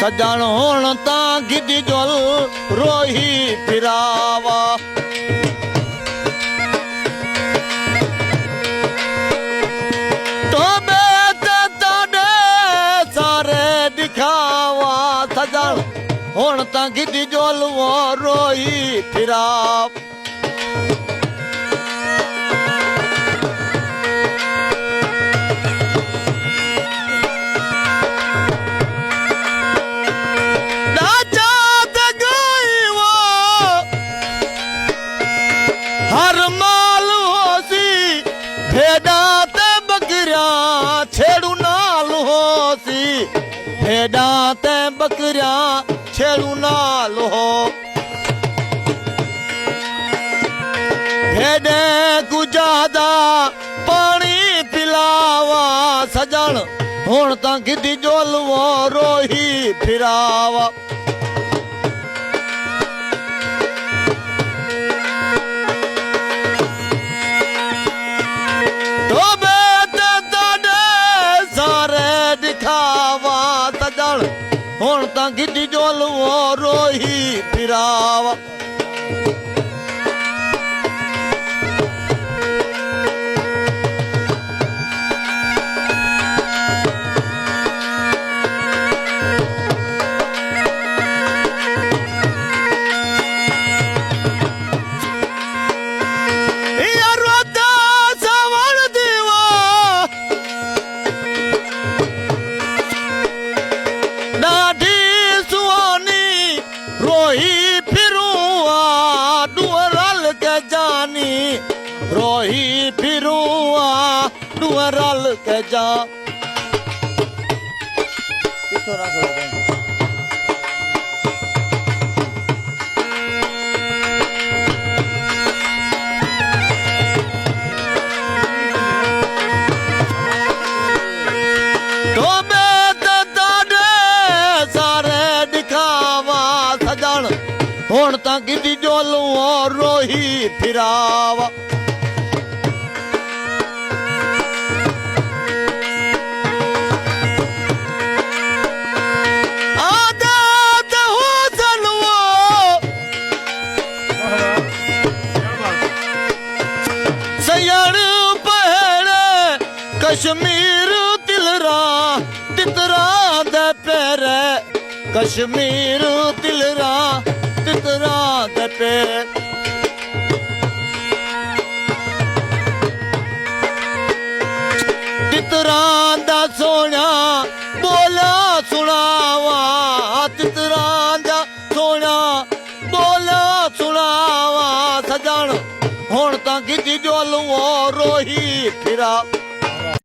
सजण हुण तां गिदी जोल रोही फिरावा तोबे ते ताडे सारे दिखावा सजण हुण तां गिदी जोल वो रोही फिराव हर माल होसी भेड़ा ते बकरिया छेड़ू नाल होसी भेड़ा ते बकरिया छेड़ू नाल हो भेड़े को ज्यादा पानी पिलावा सजण हुण तां गिदी जोलवो रोही फिरावा हुण तां गिदी जोलवो रोही फिरावा रोही फिरूआ डुअरल के जा सारे दिखावा सजण हुण तां गिदी जोलवो रोही फिरावा कश्मीर तिलरा तितरा दे पैरे कश्मीर तिलरा तितरा दे पैरे तितरा दा सोना बोला सुनावा तितरा दा सोना बोला सुनावा सजण हुण तां गिदी जोलवो रोही फिरा